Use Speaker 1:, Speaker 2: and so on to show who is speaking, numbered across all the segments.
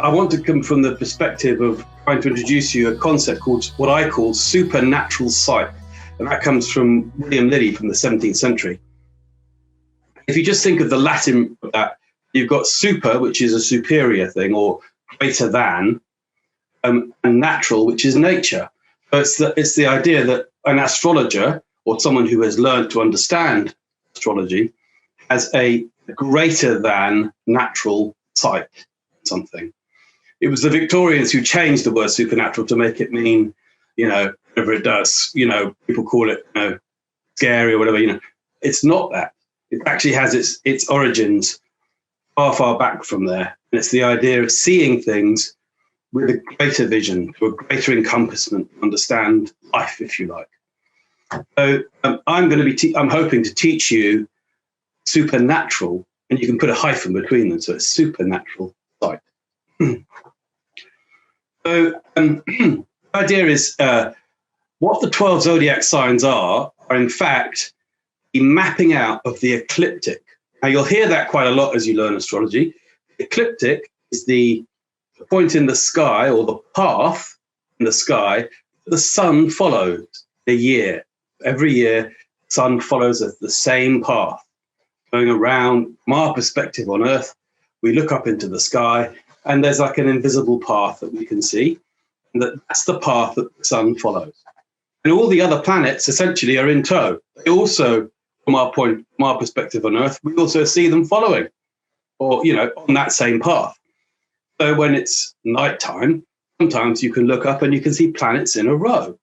Speaker 1: I want to come from the perspective of trying to introduce you a concept called what I call supernatural sight. And that comes from William Lilly from the 17th century. If you just think of the Latin of that, you've got super, which is a superior thing or greater than, and natural, which is nature. So it's the idea that an astrologer or someone who has learned to understand astrology has a greater than natural sight something. It was the Victorians who changed the word supernatural to make it mean, whatever it does, people call it, scary or whatever, It's not that. It actually has its origins far, far back from there. And it's the idea of seeing things with a greater vision, to a greater encompassment, understand life, if you like. So I'm hoping to teach you supernatural, and you can put a hyphen between them, so it's supernatural sight. So the idea is what the 12 zodiac signs are in fact the mapping out of the ecliptic. Now you'll hear that quite a lot as you learn astrology. The ecliptic is the point in the sky, or the path in the sky the sun follows the year. Every year, the sun follows the same path, going around. From our perspective on Earth, we look up into the sky, and there's like an invisible path that we can see, and that's the path that the sun follows. And all the other planets essentially are in tow. They also, from our perspective on Earth, we also see them following, or on that same path. So when it's nighttime, sometimes you can look up and you can see planets in a row.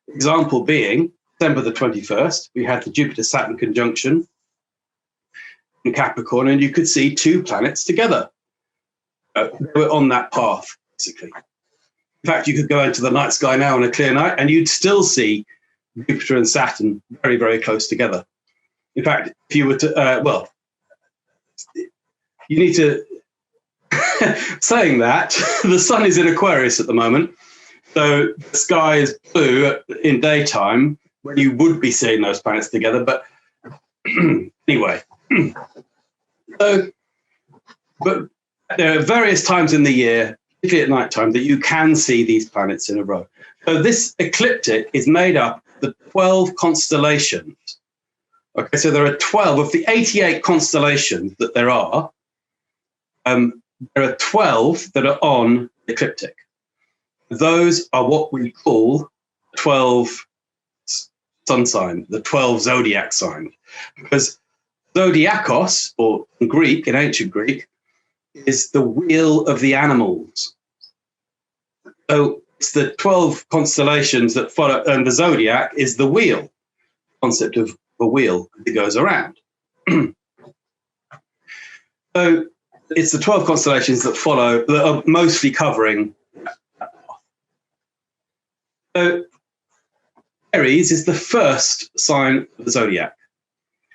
Speaker 1: Example being, December the 21st, we had the Jupiter-Saturn conjunction in Capricorn, and you could see two planets together. They were on that path, basically. In fact, you could go into the night sky now on a clear night, and you'd still see Jupiter and Saturn very, very close together. In fact, if you were to, you need to, saying that, the sun is in Aquarius at the moment, so the sky is blue in daytime when you would be seeing those planets together, but anyway. But there are various times in the year, particularly at night time, that you can see these planets in a row. So this ecliptic is made up of the 12 constellations. Okay, so there are 12 of the 88 constellations that there are 12 that are on the ecliptic. Those are what we call 12 sun signs, the 12 zodiac signs, because zodiakos, or in Greek, in ancient Greek, is the wheel of the animals. So it's the 12 constellations that follow, and the zodiac is the wheel, concept of a wheel that goes around. So it's the 12 constellations that follow, that are mostly covering that path. So Aries is the first sign of the zodiac.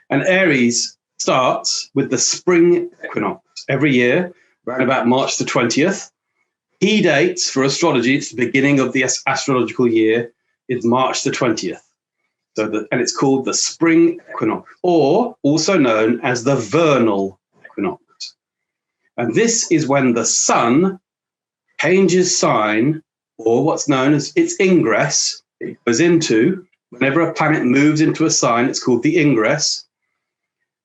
Speaker 1: And Aries starts with the spring equinox every year, around about March the 20th. Key dates for astrology, it's the beginning of the astrological year, is March the 20th. And it's called the spring equinox, or also known as the vernal equinox. And this is when the sun changes sign, or what's known as its ingress. It goes into, whenever a planet moves into a sign, it's called the ingress,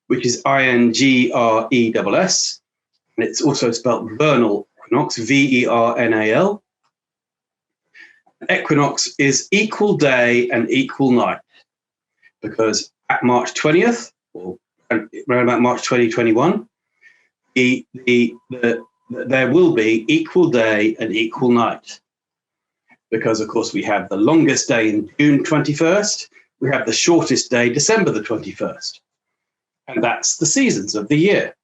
Speaker 1: which is INGRESS, and it's also spelled vernal equinox, VERNAL. Equinox is equal day and equal night, because at March 20th, or around about March 2021, there will be equal day and equal night. Because, of course, we have the longest day in June 21st, we have the shortest day, December the 21st. And that's the seasons of the year.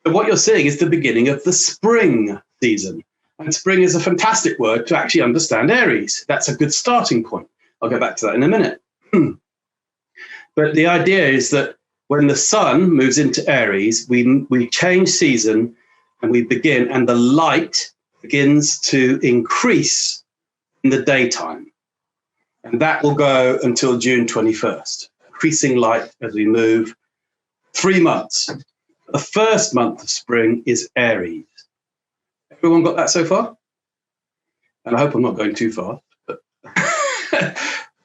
Speaker 1: So what you're seeing is the beginning of the spring season. And spring is a fantastic word to actually understand Aries. That's a good starting point. I'll go back to that in a minute. But the idea is that when the sun moves into Aries, we change season and we begin, and the light begins to increase in the daytime. And that will go until June 21st, increasing light as we move 3 months. The first month of spring is Aries. Everyone got that so far? And I hope I'm not going too far. But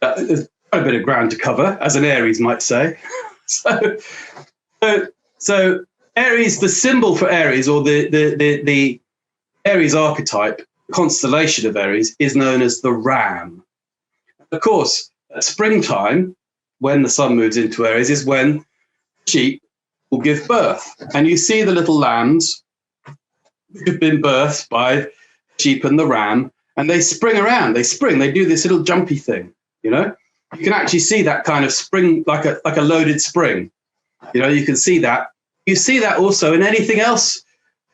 Speaker 1: there's quite a bit of ground to cover, as an Aries might say. So Aries, the symbol for Aries, or the Aries archetype, constellation of Aries, is known as the ram. Of course, at springtime, when the sun moves into Aries, is when sheep will give birth. And you see the little lambs which have been birthed by sheep and the ram, and they spring around. They do this little jumpy thing, you know? You can actually see that kind of spring, like a loaded spring. You know, you can see that. You see that also in anything else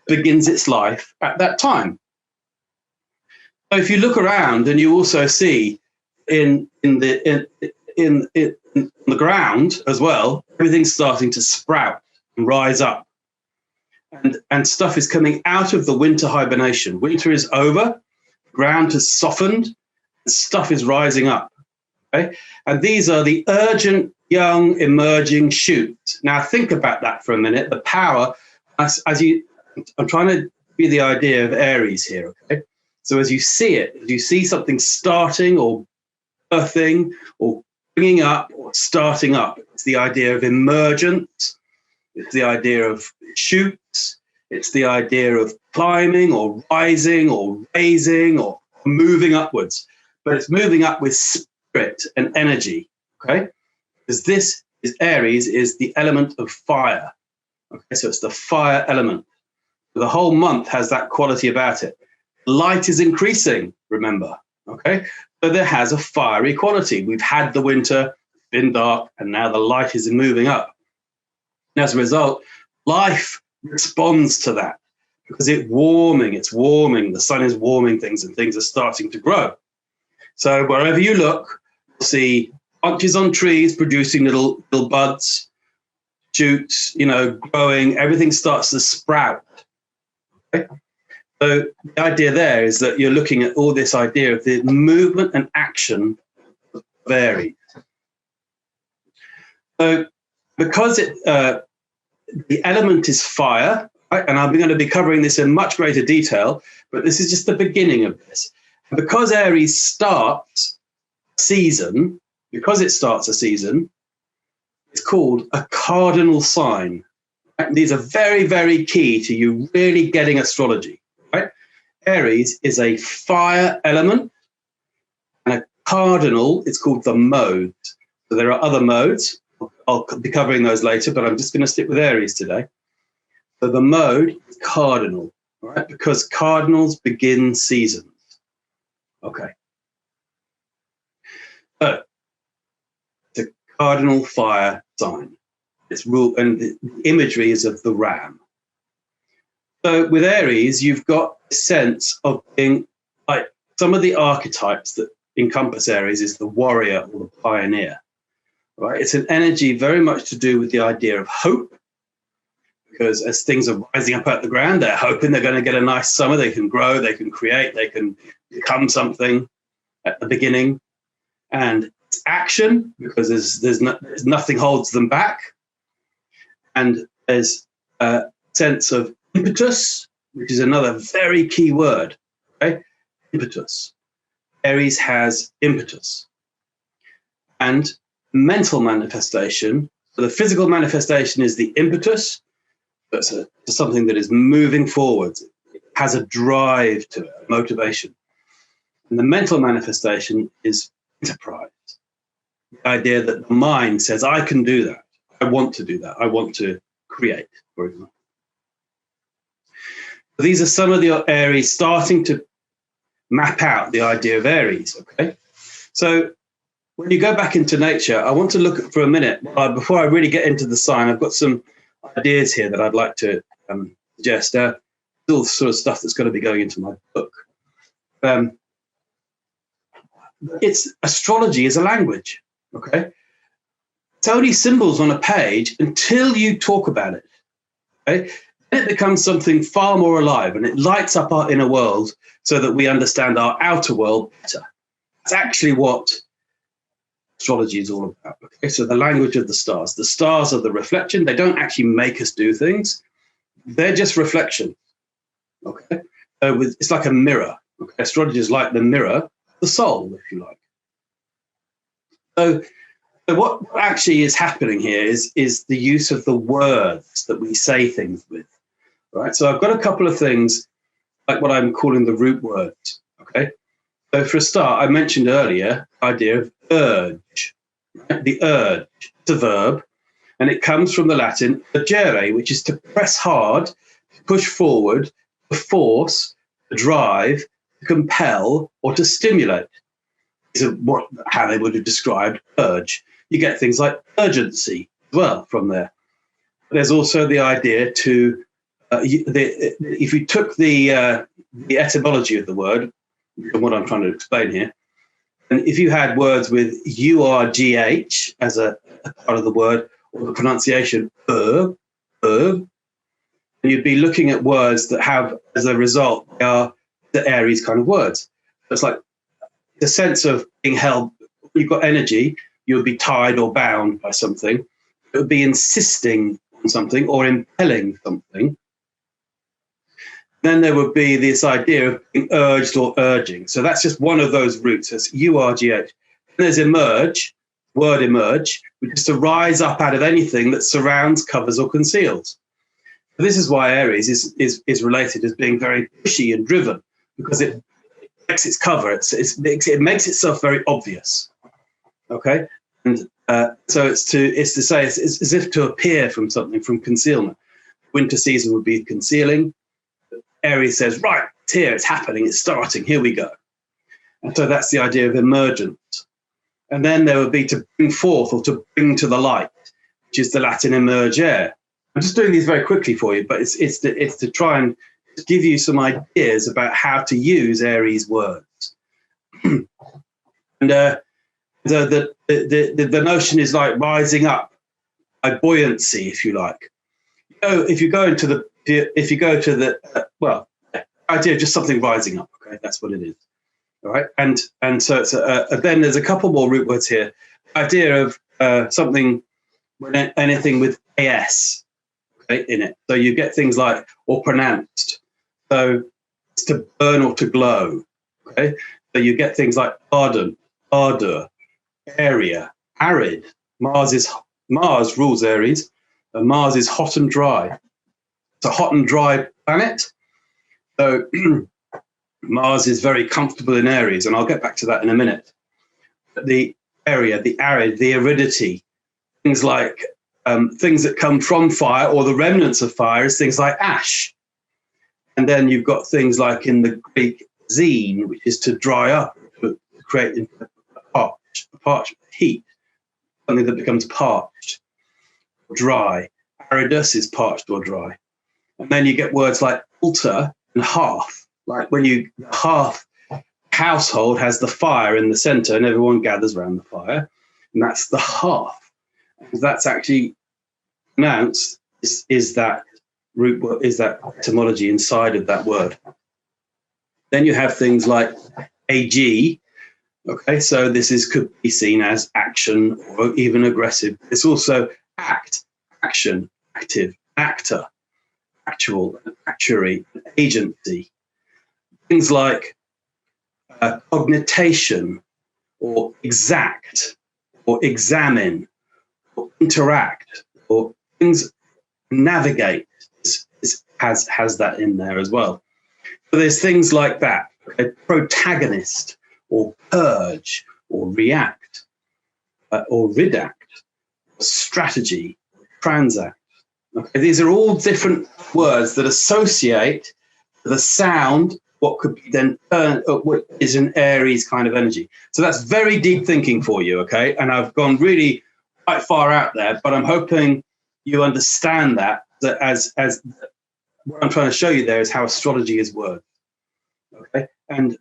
Speaker 1: that begins its life at that time. So if you look around, and you also see in the ground as well, everything's starting to sprout and rise up, and stuff is coming out of the winter hibernation. Winter is over, ground has softened, and stuff is rising up. Okay? And these are the urgent, young, emerging shoots. Now think about that for a minute. The power, I'm trying to give you the idea of Aries here. Okay, so as you see it, as you see something starting or birthing or bringing up or starting up, it's the idea of emergence. It's the idea of shoots. It's the idea of climbing or rising or raising or moving upwards. But it's moving up with spirit and energy, okay? Because this is Aries, is the element of fire. Okay, so it's the fire element. The whole month has that quality about it. Light is increasing, remember, okay? So there has a fiery quality. We've had the winter, been dark, and now the light is moving up. And as a result, life responds to that because it's warming, the sun is warming things, and things are starting to grow. So wherever you look, you'll see branches on trees producing little buds, shoots, you know, growing, everything starts to sprout. Okay? So the idea there is that you're looking at all this idea of the movement and action of Aries. So because the element is fire, right? And I'm going to be covering this in much greater detail, but this is just the beginning of this. And because Aries starts a season, it's called a cardinal sign. Right? These are very, very key to you really getting astrology. Right? Aries is a fire element, and a cardinal, it's called the mode. So there are other modes. I'll be covering those later, but I'm just going to stick with Aries today. So the mode is cardinal, right? Because cardinals begin seasons. Okay. So it's a cardinal fire sign. It's rule, and the imagery is of the ram. So with Aries, you've got a sense of being like some of the archetypes that encompass Aries is the warrior or the pioneer. Right? It's an energy very much to do with the idea of hope, because as things are rising up out the ground, they're hoping they're going to get a nice summer. They can grow, they can create, they can become something at the beginning. And it's action, because there's nothing holds them back. And there's a sense of impetus, which is another very key word. Okay? Impetus. Aries has impetus. And mental manifestation, so the physical manifestation is the impetus, but it's something that is moving forwards. It has a drive to it, motivation. And the mental manifestation is enterprise. The idea that the mind says, I can do that. I want to do that. I want to create, for example. So these are some of the Aries starting to map out the idea of Aries, okay? So when you go back into nature, I want to look at for a minute, before I really get into the sign, I've got some ideas here that I'd like to suggest. All the sort of stuff that's going to be going into my book. It's astrology is a language, okay? It's only symbols on a page until you talk about it, okay? Then it becomes something far more alive, and it lights up our inner world so that we understand our outer world better. It's actually what astrology is all about. Okay, so the language of the stars. The stars are the reflection. They don't actually make us do things. They're just reflection. Okay, It's like a mirror. Okay? Astrology is like the mirror, the soul, if you like. So what actually is happening here is the use of the words that we say things with, right? So I've got a couple of things like what I'm calling the root words, okay? So for a start, I mentioned earlier the idea of urge. Right? The urge, it's a verb, and it comes from the Latin urgere, which is to press hard, to push forward, to force, to drive, to compel, or to stimulate. Is how they would have described urge. You get things like urgency as well from there. There's also the idea to, if you took the etymology of the word, and what I'm trying to explain here, and if you had words with urgh as a part of the word, or the pronunciation herb, you'd be looking at words that have, as a result, they are the Aries kind of words. It's like the sense of being held. You've got energy, you'll be tied or bound by something. It would be insisting on something or impelling something. Then there would be this idea of being urged or urging. So that's just one of those roots. That's urgh. And there's emerge, word emerge, which is to rise up out of anything that surrounds, covers, or conceals. So this is why Aries is related as being very pushy and driven, because it makes its cover. It makes itself very obvious. Okay, and so it's to say it's as if to appear from something, from concealment. Winter season would be concealing. Aries says, right, it's here, it's happening, it's starting, here we go. And so that's the idea of emergence. And then there would be to bring forth or to bring to the light, which is the Latin emergere. I'm just doing these very quickly for you, but it's to try and give you some ideas about how to use Aries words. And the notion is like rising up by buoyancy, if you like. If you go to the idea of just something rising up, okay, that's what it is. All right, and so it's then there's a couple more root words here. Idea of something, anything with as, okay, in it. So you get things like or pronounced. So it's to burn or to glow. Okay, so you get things like ardent, ardor, area, arid. Mars rules Aries, and Mars is hot and dry. It's a hot and dry planet. So Mars is very comfortable in Aries, and I'll get back to that in a minute. But the area, the arid, the aridity, things like things that come from fire or the remnants of fire is things like ash. And then you've got things like in the Greek zine, which is to dry up, to create parched heat, something that becomes parched, dry. Aridus is parched or dry. And then you get words like altar and hearth, like when the hearth household has the fire in the center and everyone gathers around the fire, and that's the hearth. That's actually pronounced is that root word, is that etymology inside of that word. Then you have things like ag. Okay, so could be seen as action or even aggressive. It's also act, action, active, actor, actual, actuary, agency. Things like cognitation or exact or examine or interact or things navigate has that in there as well. So there's things like that. A protagonist or purge or react or redact, or strategy, transact. Okay, these are all different words that associate the sound what could be then what is an Aries kind of energy. So that's very deep thinking for you, okay? And I've gone really quite far out there, but I'm hoping you understand that as what I'm trying to show you there is how astrology is words, okay? And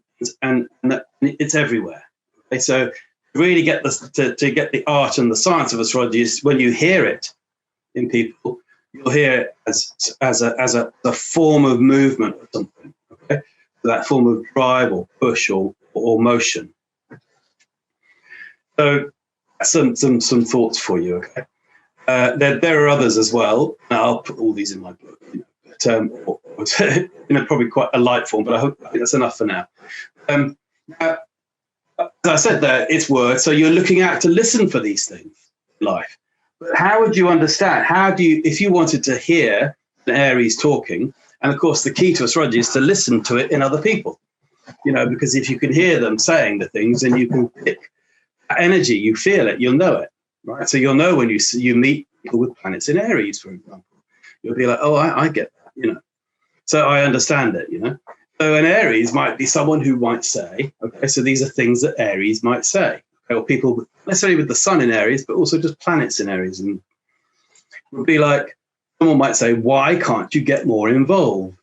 Speaker 1: that it's everywhere. Okay, so really get to get the art and the science of astrology is when you hear it in people, you'll hear it as a form of movement or something. Okay, so that form of drive or push or motion. So some thoughts for you. Okay, there are others as well. I'll put all these in my book. You know, but probably quite a light form, but I think that's enough for now. Now, as I said there, it's words, so you're looking out to listen for these things in life. But how would you understand? How do you, if you wanted to hear an Aries talking, and of course the key to astrology is to listen to it in other people, because if you can hear them saying the things, then you can pick that energy, you feel it, you'll know it, right? So you'll know when you meet people with planets in Aries, for example. You'll be like, oh, I get that, So I understand it, So an Aries might be someone who might say, okay, so these are things that Aries might say. Or people, necessarily with the sun in Aries, but also just planets in Aries. And it would be like, someone might say, why can't you get more involved?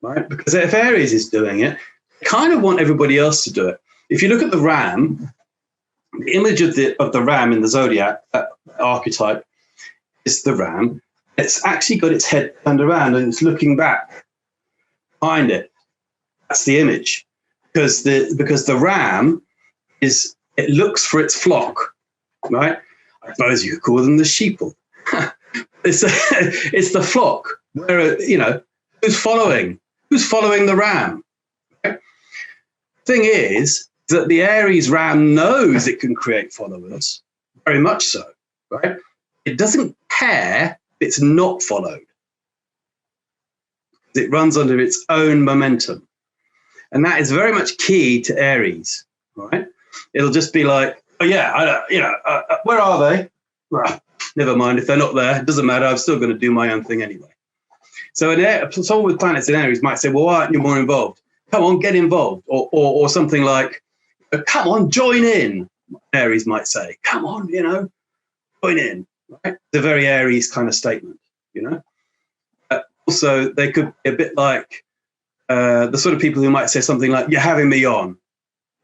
Speaker 1: Right? Because if Aries is doing it, they kind of want everybody else to do it. If you look at the ram, the image of the ram in the Zodiac, that archetype, is the ram. It's actually got its head turned around and it's looking back behind it. That's the image. Because the ram it looks for its flock, right? I suppose you could call them the sheeple. It's the flock where, who's following the ram. Okay? Thing is that the Aries ram knows it can create followers, very much so, right? It doesn't care if it's not followed. It runs under its own momentum. And that is very much key to Aries, right? It'll just be like, oh yeah, where are they? Well, never mind, if they're not there, it doesn't matter, I'm still going to do my own thing anyway. So someone with planets in Aries might say, well, why aren't you more involved? Come on, get involved. Or something like, come on, join in, Aries might say. Come on, join in. Right? It's a very Aries kind of statement, Also, they could be a bit like the sort of people who might say something like, you're having me on.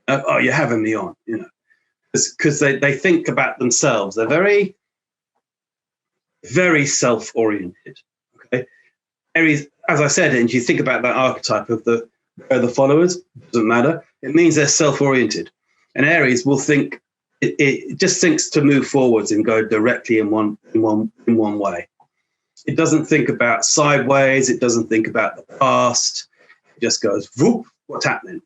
Speaker 1: Oh, you're having me on, because they think about themselves. They're very, very self-oriented. Okay, Aries, as I said, and you think about that archetype of the followers, doesn't matter. It means they're self-oriented, and Aries will think it just thinks to move forwards and go directly in one way. It doesn't think about sideways. It doesn't think about the past. It just goes, whoop, what's happening?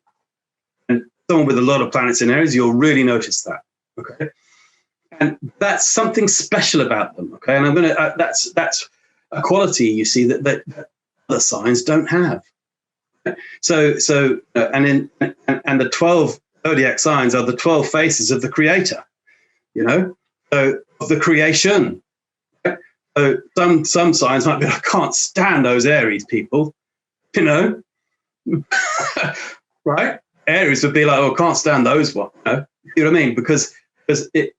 Speaker 1: And someone with a lot of planets in Aries, you'll really notice that. Okay, and that's something special about them. Okay, and I'm gonna that's a quality you see that other signs don't have. Okay? So and the 12 zodiac signs are the 12 faces of the Creator. So of the creation. Okay? So some signs might be, I can't stand those Aries people. Right? Aries would be like, oh, can't stand those ones. You know what I mean? Because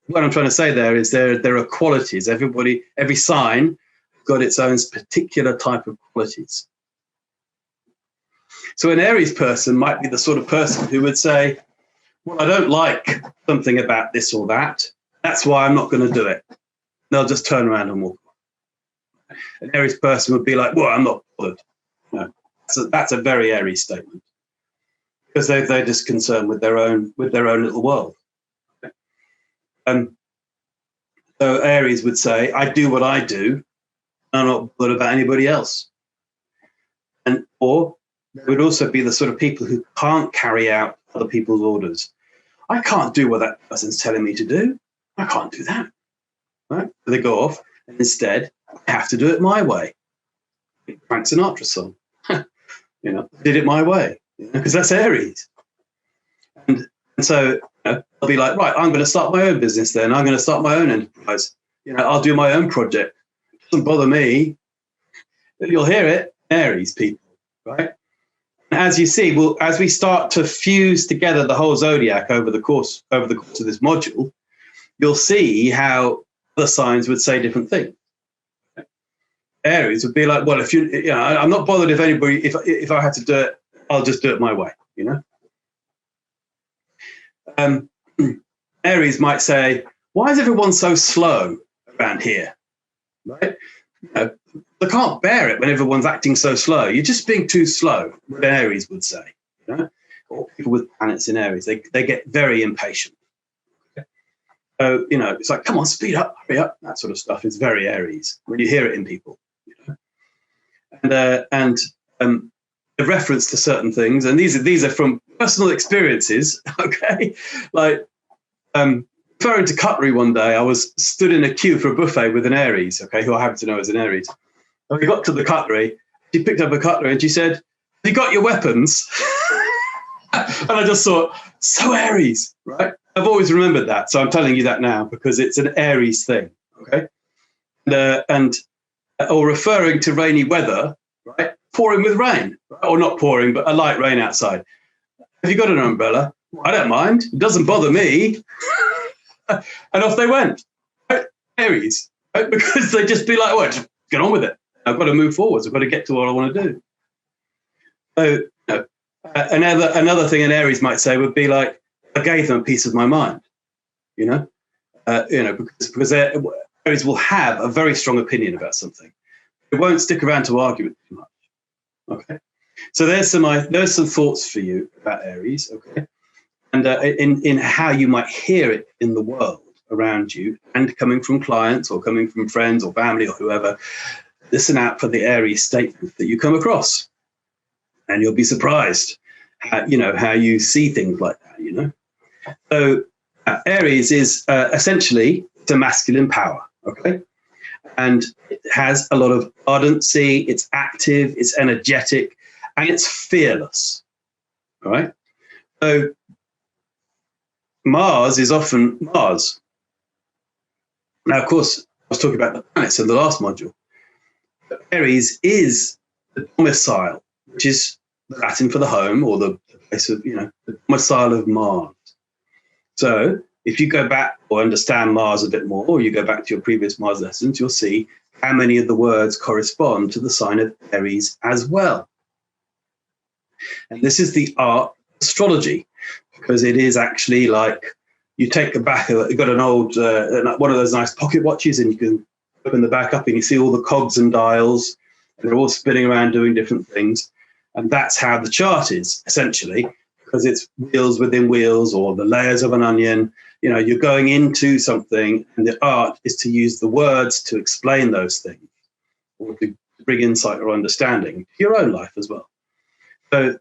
Speaker 1: what I'm trying to say there is there are qualities. Every sign got its own particular type of qualities. So an Aries person might be the sort of person who would say, well, I don't like something about this or that. That's why I'm not going to do it. They'll just turn around and walk on. An Aries person would be like, well, I'm not bothered. No. So that's a very Aries statement. Because they're just concerned with their own little world. So Aries would say, I do what I do, I'm not bothered about anybody else. Or they would also be the sort of people who can't carry out other people's orders. I can't do what that person's telling me to do. I can't do that. Right? So they go off, and instead, I have to do it my way. Frank Sinatra song. Did it my way. Because that's Aries. And so they'll be like, right, I'm going to start my own business then. I'm going to start my own enterprise. I'll do my own project. It doesn't bother me. You'll hear it, Aries people, right? And as you see, as we start to fuse together the whole zodiac over the course of this module, you'll see how other signs would say different things. Aries would be like, well, if I'm not bothered if I have to do it, I'll just do it my way, Aries might say, why is everyone so slow around here? Right? I can't bear it when everyone's acting so slow. You're just being too slow, what Aries would say. Or people with planets in Aries, they get very impatient. Okay? So, it's like, come on, speed up, hurry up. That sort of stuff is very Aries when you hear it in people. And a reference to certain things, and these are from personal experiences. Okay, like referring to cutlery. One day, I was stood in a queue for a buffet with an Aries. Okay, who I happen to know as an Aries. And we got to the cutlery. She picked up a cutlery and she said, "You got your weapons?" And I just thought, so Aries, right? I've always remembered that, so I'm telling you that now because it's an Aries thing. Okay, or referring to rainy weather, right? Pouring with rain, or not pouring, but a light rain outside. Have you got an umbrella? I don't mind. It doesn't bother me. And off they went. Right? Aries, right? Because they just be like, well, just get on with it. I've got to move forwards. I've got to get to what I want to do. So another thing an Aries might say would be like, I gave them a piece of my mind. Because Aries will have a very strong opinion about something. It won't stick around to argue it too much. Okay, so there's some thoughts for you about Aries. Okay, and in how you might hear it in the world around you, and coming from clients or coming from friends or family or whoever, listen out for the Aries statement that you come across, and you'll be surprised how you see things like that. So Aries is essentially the masculine power. Okay. And it has a lot of ardency, it's active, it's energetic, and it's fearless. All right. So Mars is often Mars. Now, of course, I was talking about the planets in the last module. But Aries is the domicile, which is the Latin for the home, or the place of, the domicile of Mars. So if you go back or understand Mars a bit more, or you go back to your previous Mars lessons, you'll see how many of the words correspond to the sign of Aries as well. And this is the art of astrology, because it is actually like you take you've got an old, one of those nice pocket watches, and you can open the back up and you see all the cogs and dials, and they're all spinning around doing different things. And that's how the chart is, essentially, because it's wheels within wheels, or the layers of an onion. You're going into something, and the art is to use the words to explain those things, or to bring insight or understanding to your own life as well. So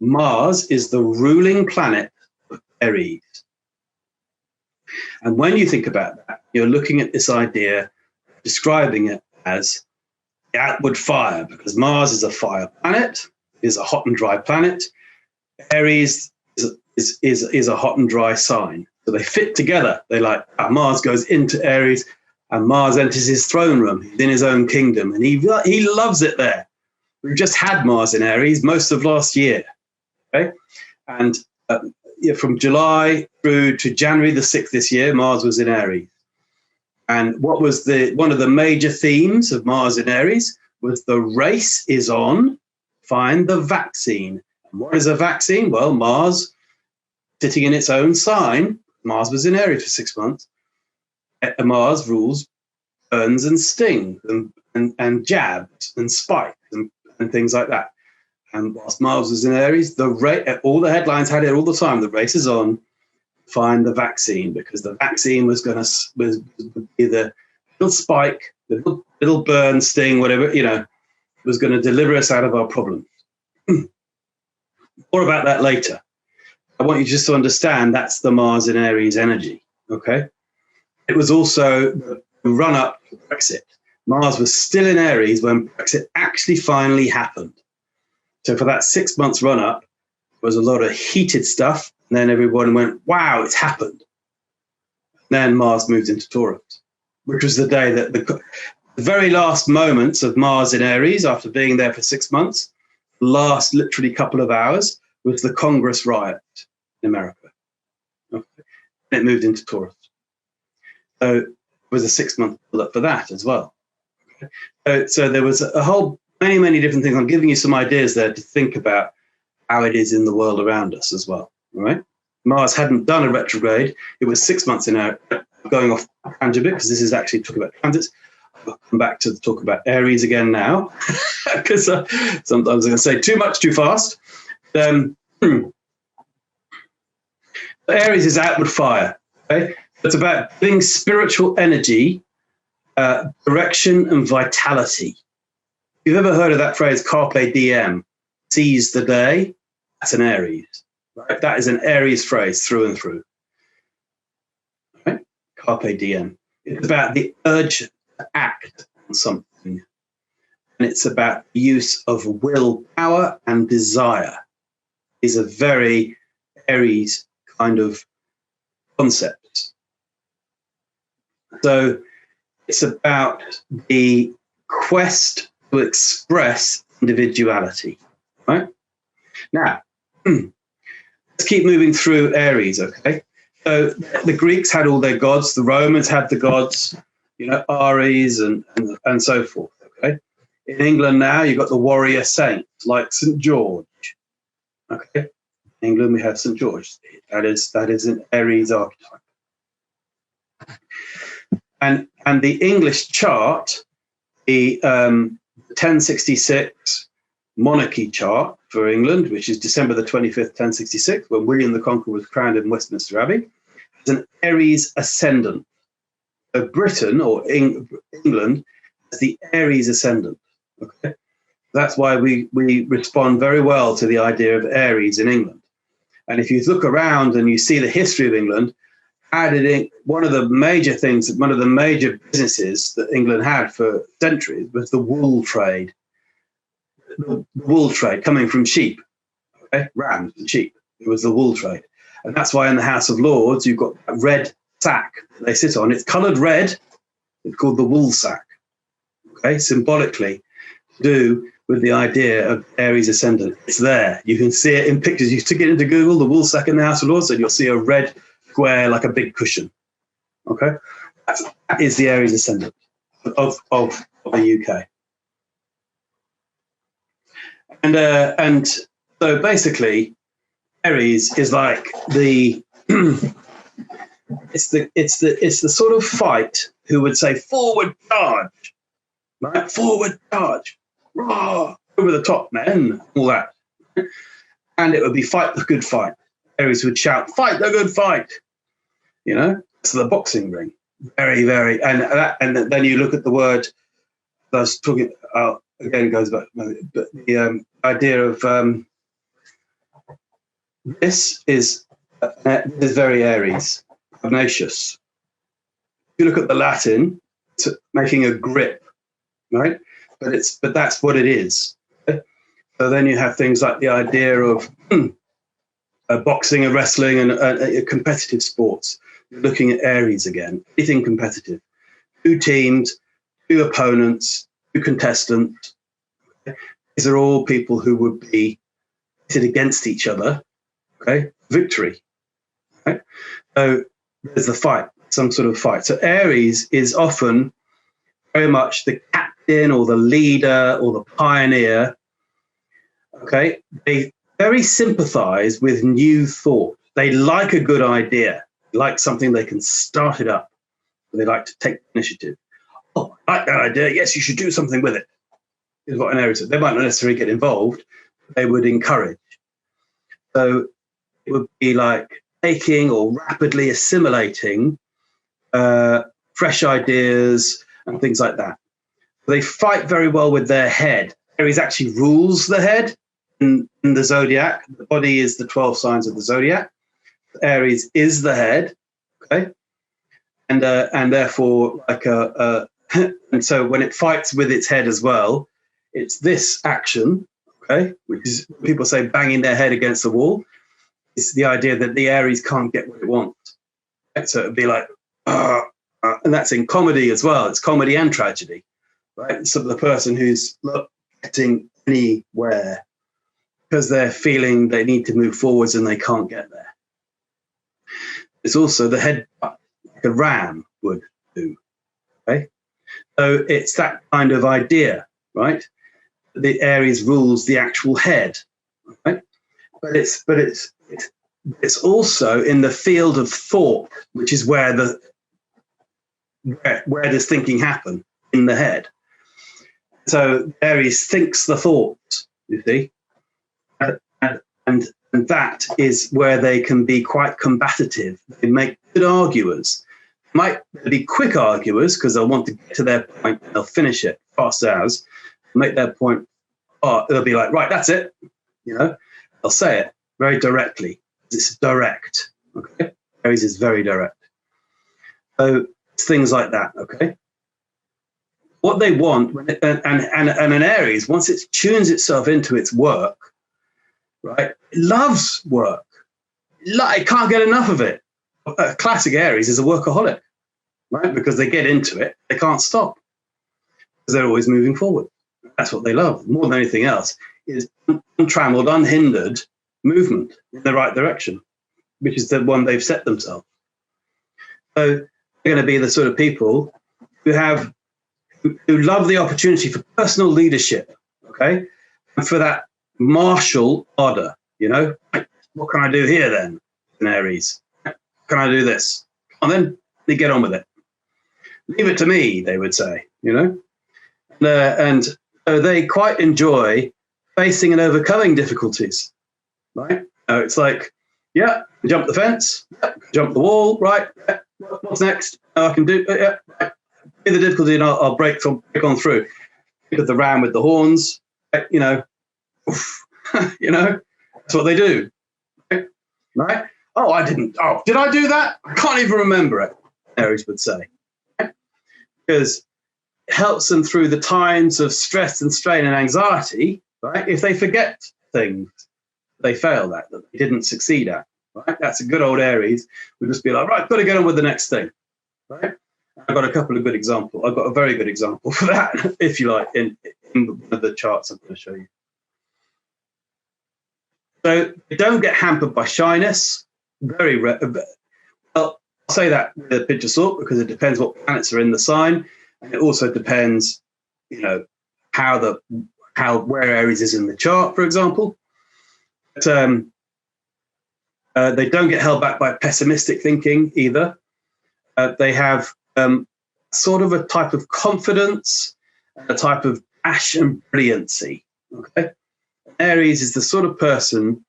Speaker 1: Mars is the ruling planet of Aries. And when you think about that, you're looking at this idea, describing it as the outward fire, because Mars is a fire planet, is a hot and dry planet. Aries is a hot and dry sign. So they fit together. Mars goes into Aries, and Mars enters his throne room. He's in his own kingdom, and he loves it there. We've just had Mars in Aries most of last year. Okay, and from July through to January the 6th this year, Mars was in Aries. And what was one of the major themes of Mars in Aries was the race is on, find the vaccine. And what is a vaccine? Well, Mars, sitting in its own sign, Mars was in Aries for 6 months. Mars rules burns and stings and jabs and spikes and things like that. And whilst Mars was in Aries, all the headlines had it all the time. The race is on, find the vaccine, because the vaccine was be the little spike, the little burn, sting, whatever, was going to deliver us out of our problems. More about that later. I want you just to understand that's the Mars in Aries energy, okay? It was also the run-up to Brexit. Mars was still in Aries when Brexit actually finally happened. So for that 6 months run-up, there was a lot of heated stuff, and then everyone went, wow, it's happened. Then Mars moved into Taurus, which was the day that the very last moments of Mars in Aries, after being there for 6 months, last literally couple of hours, was the Congress riot in America. Okay. It moved into Taurus. So it was a 6 month build-up for that as well. Okay. So there was a whole many different things. I'm giving you some ideas there to think about how it is in the world around us as well. All right. Mars hadn't done a retrograde. It was 6 months in Aries, going off tangent because this is actually talking about transits. I'll come back to talk about Aries again now, because sometimes I'm going to say too much too fast. Aries is outward fire. Okay? It's about giving spiritual energy, direction and vitality. If you've ever heard of that phrase, carpe diem, seize the day, that's an Aries. Right? That is an Aries phrase through and through. Right? Carpe diem. It's about the urge to act on something. And it's about the use of willpower and desire. Is a very Aries kind of concept. So it's about the quest to express individuality. Right? Now, let's keep moving through Aries, okay? So the Greeks had all their gods, the Romans had the gods, Aries and so forth, okay? In England now, you've got the warrior saints like St. George, okay? In England, we have St. George. That is an Aries archetype. And the English chart, the 1066 monarchy chart for England, which is December the 25th, 1066, when William the Conqueror was crowned in Westminster Abbey, has an Aries ascendant. So Britain or England has the Aries ascendant. Okay, that's why we respond very well to the idea of Aries in England. And if you look around and you see the history of England, one of the major businesses that England had for centuries was the wool trade. The wool trade coming from sheep, okay? Rams and sheep. It was the wool trade. And that's why in the House of Lords, you've got a red sack that they sit on. It's coloured red. It's called the wool sack, okay? Symbolically to do with the idea of Aries ascendant. It's there. You can see it in pictures. You stick it into Google, the wool sack in the House of Lords, and you'll see a red square like a big cushion, okay? That is the Aries ascendant of the UK. And so basically, Aries is like it's the sort of fight who would say forward charge, right? Forward charge, raw, over the top, men, all that, and it would be fight the good fight. Aries would shout, "Fight the good fight," It's the boxing ring, very, very, and then you look at the word I was talking. Again, it goes back, but the idea of this is very Aries, pugnacious. If you look at the Latin, it's making a grip, right? But that's what it is. Okay? So then you have things like the idea of boxing and wrestling and competitive sports. You're looking at Aries again, anything competitive. 2 teams, 2 opponents, 2 contestants. Okay? These are all people who would be pitted against each other. Okay, victory. Right? So there's the fight, some sort of fight. So Aries is often very much the captain or the leader or the pioneer. Okay, they very sympathize with new thought. They like a good idea, like something they can start it up. They like to take initiative. Oh, I like that idea. Yes, you should do something with it. Is what an Aries is. They might not necessarily get involved. They would encourage. So it would be like taking or rapidly assimilating fresh ideas and things like that. They fight very well with their head. Aries actually rules the head in the Zodiac. The body is the 12 signs of the Zodiac. Aries is the head, okay? And therefore, and so when it fights with its head as well, it's this action, okay, which is people say banging their head against the wall. It's the idea that the Aries can't get what it wants. Right? So it'd be like, and that's in comedy as well. It's comedy and tragedy, right? So the person who's not getting anywhere because they're feeling they need to move forwards and they can't get there. It's also the head like a ram would do, okay? So it's that kind of idea, right? The Aries rules the actual head, right? But it's also in the field of thought, which is where does thinking happen in the head. So Aries thinks the thoughts, you see, and that is where they can be quite combative. They make good arguers. Might be quick arguers because they'll want to get to their point and they'll finish it fast as. make their point. Oh, they'll be like, right, that's it. You know, they'll say it very directly. It's direct. Okay, Aries is very direct. So it's things like that. Okay. What they want, and an Aries, once it tunes itself into its work, right, it loves work. It can't get enough of it. A classic Aries is a workaholic, right? Because they get into it, they can't stop because they're always moving forward. That's what they love more than anything else, is untrammeled, unhindered movement in the right direction, which is the one they've set themselves. So they're going to be the sort of people who love the opportunity for personal leadership, okay, and for that martial order. You know, what can I do here then, in Aries? Can I do this? And then they get on with it. Leave it to me, they would say, you know. And they quite enjoy facing and overcoming difficulties, right? It's like, yeah, jump the fence, yeah, jump the wall, right? Yeah, what's next? I can do, yeah, right. The difficulty, and I'll break on through. Think of the ram with the horns, you know, oof, you know, that's what they do, right? Oh, did I do that? I can't even remember it, Aries would say. Because it helps them through the times of stress and strain and anxiety, right? If they forget things, they fail that they didn't succeed at, right? That's a good old Aries. We'll just be like, right, got to get on with the next thing, right? I've got a couple of good examples. I've got a very good example for that, if you like, in one of the charts I'm going to show you. So they don't get hampered by shyness. Well, I'll say that with a pinch of salt because it depends what planets are in the sign, and it also depends, you know, where Aries is in the chart, for example. But they don't get held back by pessimistic thinking either. They have sort of a type of confidence, a type of dash and brilliancy. Okay, Aries is the sort of person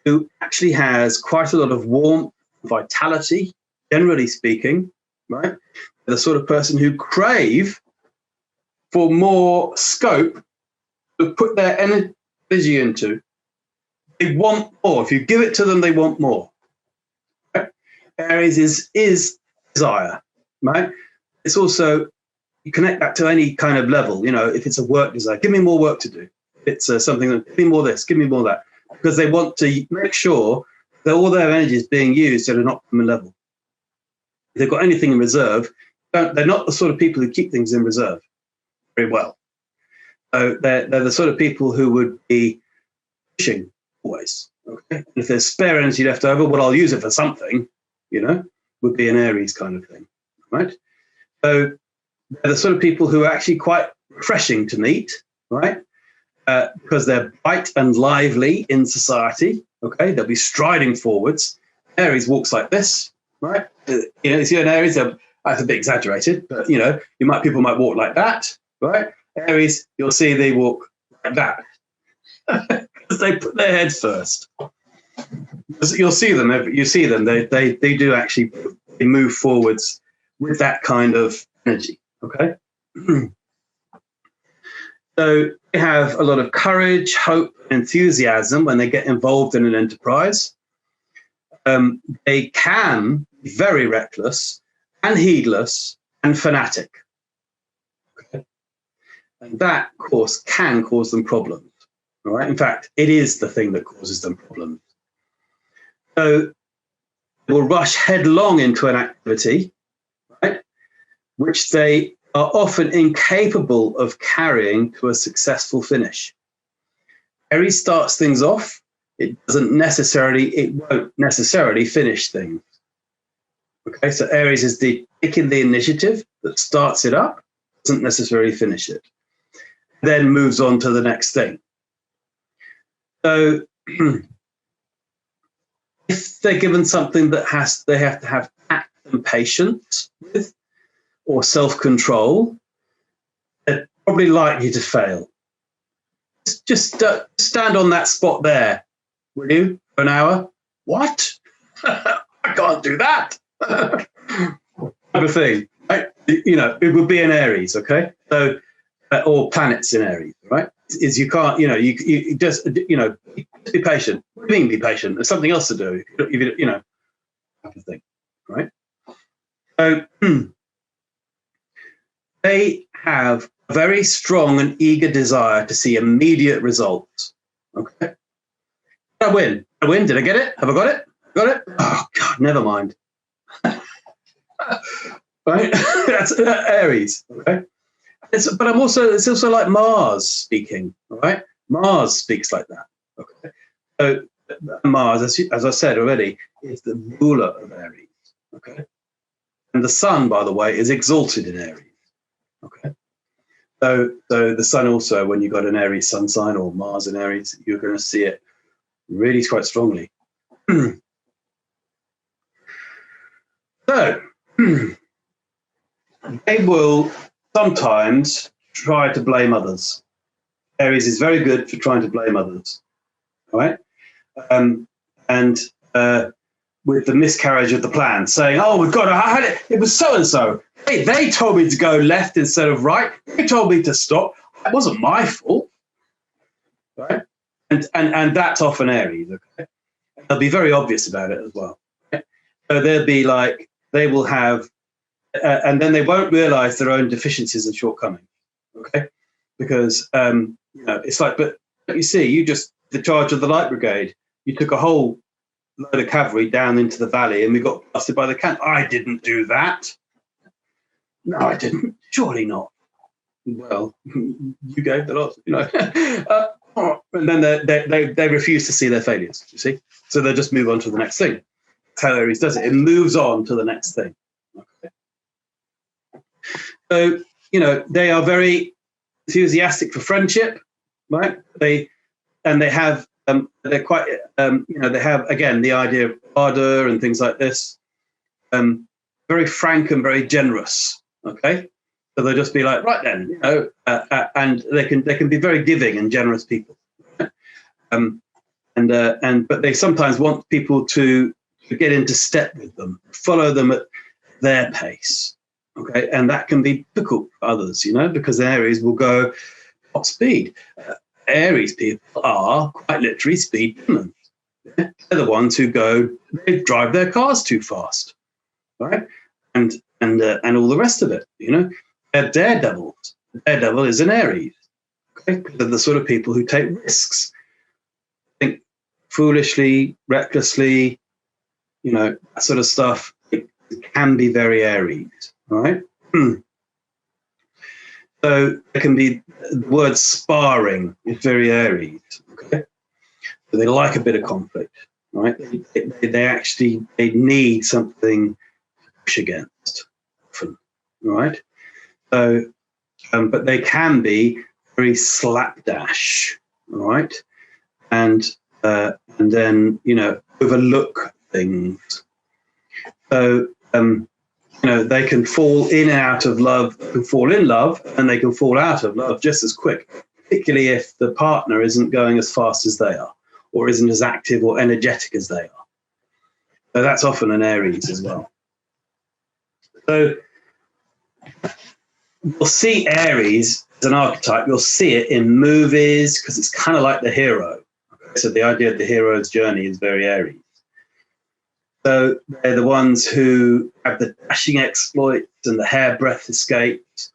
Speaker 1: who actually has quite a lot of warmth, vitality, generally speaking, right? The sort of person who crave for more scope to put their energy into. They want more. If you give it to them, they want more. Right? Aries is desire, right? It's also, you connect that to any kind of level. You know, if it's a work desire, give me more work to do. If it's something that, give me more this, give me more that. Because they want to make sure that all their energy is being used at an optimum level. If they've got anything in reserve, they're not the sort of people who keep things in reserve very well. So they're the sort of people who would be pushing always. Okay? And if there's spare energy left over, well, I'll use it for something, you know, would be an Aries kind of thing, right? So they're the sort of people who are actually quite refreshing to meet, right? Because they're bright and lively in society, okay? They'll be striding forwards. Aries walks like this, right? You know, you see an Aries, that's a bit exaggerated, but, you know, people might walk like that, right? Aries, you'll see they walk like that. Because they put their heads first. You'll see them, they do actually move forwards with that kind of energy, okay? So they have a lot of courage, hope, and enthusiasm when they get involved in an enterprise. They can be very reckless and heedless and fanatic. Okay? And that, of course, can cause them problems. All right? In fact, it is the thing that causes them problems. So they will rush headlong into an activity, right, which they are often incapable of carrying to a successful finish. Aries starts things off, it won't necessarily finish things. Okay, so Aries is taking the initiative that starts it up, doesn't necessarily finish it, then moves on to the next thing. So if they're given something that they have to have tact and patience with, or self-control, they're probably likely to fail. Just stand on that spot there, will you, for an hour? What? I can't do that. Type of thing. You know, it would be an Aries, okay? So or planets in Aries, right? Is you can't, you just, be patient. What do you mean be patient? There's something else to do, type of thing, right? So they have a very strong and eager desire to see immediate results. Okay. Did I win? Did I get it? Have I got it? Got it? Oh, God, never mind. Right? That's Aries. Okay. But it's also like Mars speaking, right? Mars speaks like that. Okay. So Mars, as I said already, is the ruler of Aries. Okay. And the sun, by the way, is exalted in Aries. Okay. So the sun also, when you've got an Aries sun sign or Mars in Aries, you're going to see it really quite strongly. So they will sometimes try to blame others. Aries is very good for trying to blame others. All right. And with the miscarriage of the plan, saying, "Oh my God, I had it. It was so and so. They told me to go left instead of right. They told me to stop. It wasn't my fault." Right? And that's often Aries. Okay, they'll be very obvious about it as well. Okay? So they'll be like, they will have, and then they won't realize their own deficiencies and shortcomings. Okay, because it's like, but you see, you just the charge of the Light Brigade. You took a whole load of cavalry down into the valley, and we got busted by the camp. I didn't do that. No, I didn't. Surely not. Well, you gave the loss, and then they refuse to see their failures. You see, so they just move on to the next thing. That's how Aries does it. It moves on to the next thing. Okay. So they are very enthusiastic for friendship, right? They have. They're quite, they have, again, the idea of ardor and things like this. Very frank and very generous. Okay, so they'll just be like, right then, and they can be very giving and generous people. But they sometimes want people to get into step with them, follow them at their pace. Okay, and that can be difficult for others, because Aries will go top speed. Aries people are quite literally speed demons. They're the ones who they drive their cars too fast, right? And all the rest of it, They're daredevils. The daredevil is an Aries. Okay? They're the sort of people who take risks, think foolishly, recklessly, that sort of stuff. It can be very Aries, right? So it can be, the word sparring is very Aries. Okay, so they like a bit of conflict, right? They need something to push against, often, right? So, but they can be very slapdash, right? And then overlook things. So. They can fall in and out of love, can fall in love, and they can fall out of love just as quick, particularly if the partner isn't going as fast as they are, or isn't as active or energetic as they are. So that's often an Aries as well. So you'll see Aries as an archetype. You'll see it in movies because it's kind of like the hero. Okay? So the idea of the hero's journey is very Aries. So they're the ones who have the dashing exploits and the hairbreadth escapes.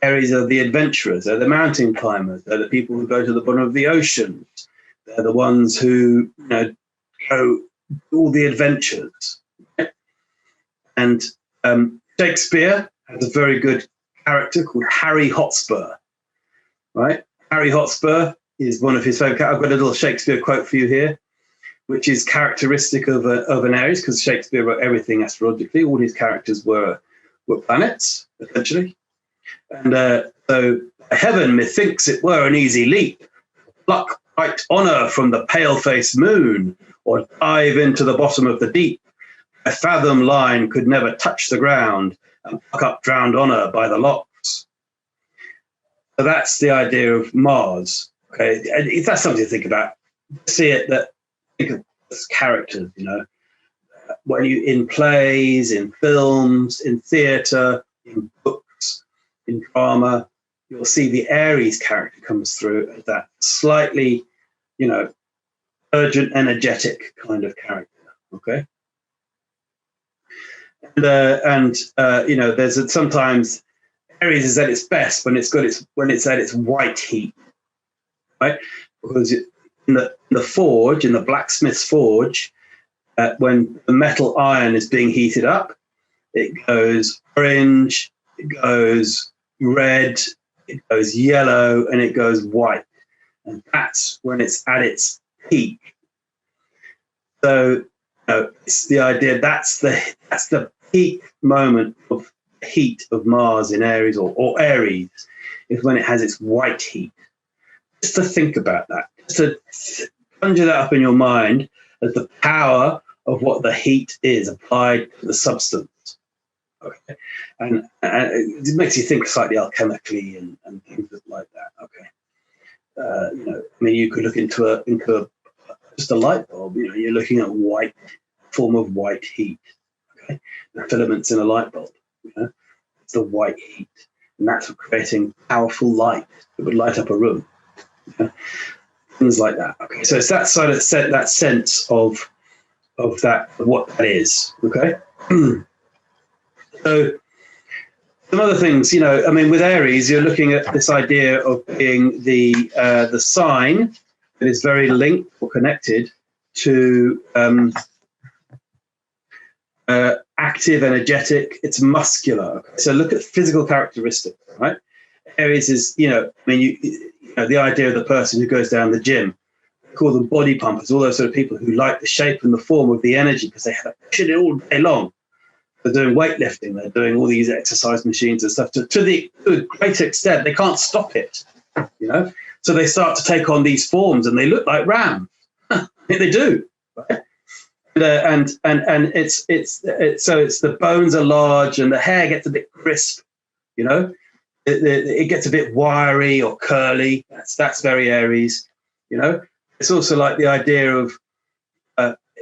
Speaker 1: Aries are the adventurers. They're the mountain climbers. They're the people who go to the bottom of the ocean. They're the ones who go all the adventures. And Shakespeare has a very good character called Harry Hotspur. Right? Harry Hotspur is one of his favorite characters. I've got a little Shakespeare quote for you here, which is characteristic of an Aries, because Shakespeare wrote everything astrologically. All his characters were planets, essentially. And so heaven, methinks it were an easy leap, pluck bright honour from the pale-faced moon, or dive into the bottom of the deep. A fathom line could never touch the ground, and pluck up drowned honour by the locks. So that's the idea of Mars. Okay, if that's something to think about, see it that. Think of characters, when you in plays, in films, in theatre, in books, in drama, you'll see the Aries character comes through as that slightly, urgent, energetic kind of character. Okay. And there's sometimes Aries is at its best when it's at its white heat, right? Because in the forge, in the blacksmith's forge, when the metal iron is being heated up, it goes orange, it goes red, it goes yellow, and it goes white. And that's when it's at its peak. So it's the idea that's the peak moment of heat of Mars in Aries or Aries is when it has its white heat. Just to think about that, just to conjure that up in your mind as the power of what the heat is applied to the substance. Okay, and it makes you think slightly alchemically and things like that. Okay, you could look into just a light bulb. You're looking at white form of white heat. Okay, the filaments in a light bulb. It's the white heat, and that's creating powerful light that would light up a room. Things like that. Okay, so it's that side of that sense of that, of what that is. Okay. So some other things, with Aries, you're looking at this idea of being the sign that is very linked or connected to active, energetic. It's muscular. Okay? So look at physical characteristics, right? Aries is, the idea of the person who goes down the gym. We call them body pumpers, all those sort of people who like the shape and the form of the energy because they have it all day long. They're doing weightlifting, they're doing all these exercise machines and stuff to a great extent. They can't stop it, So they start to take on these forms and they look like rams. They do, right? And it's the bones are large and the hair gets a bit crisp, it gets a bit wiry or curly. That's very Aries, It's also like the idea of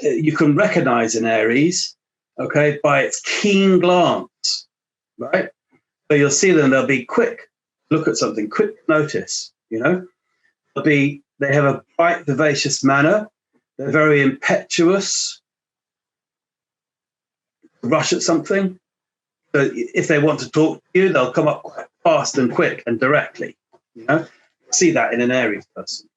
Speaker 1: you can recognize an Aries, okay, by its keen glance, right? So you'll see them, they'll be quick, look at something, quick notice, they have a bright, vivacious manner, they're very impetuous, rush at something. So if they want to talk to you, they'll come up quite fast and quick and directly, See that in an Aries person.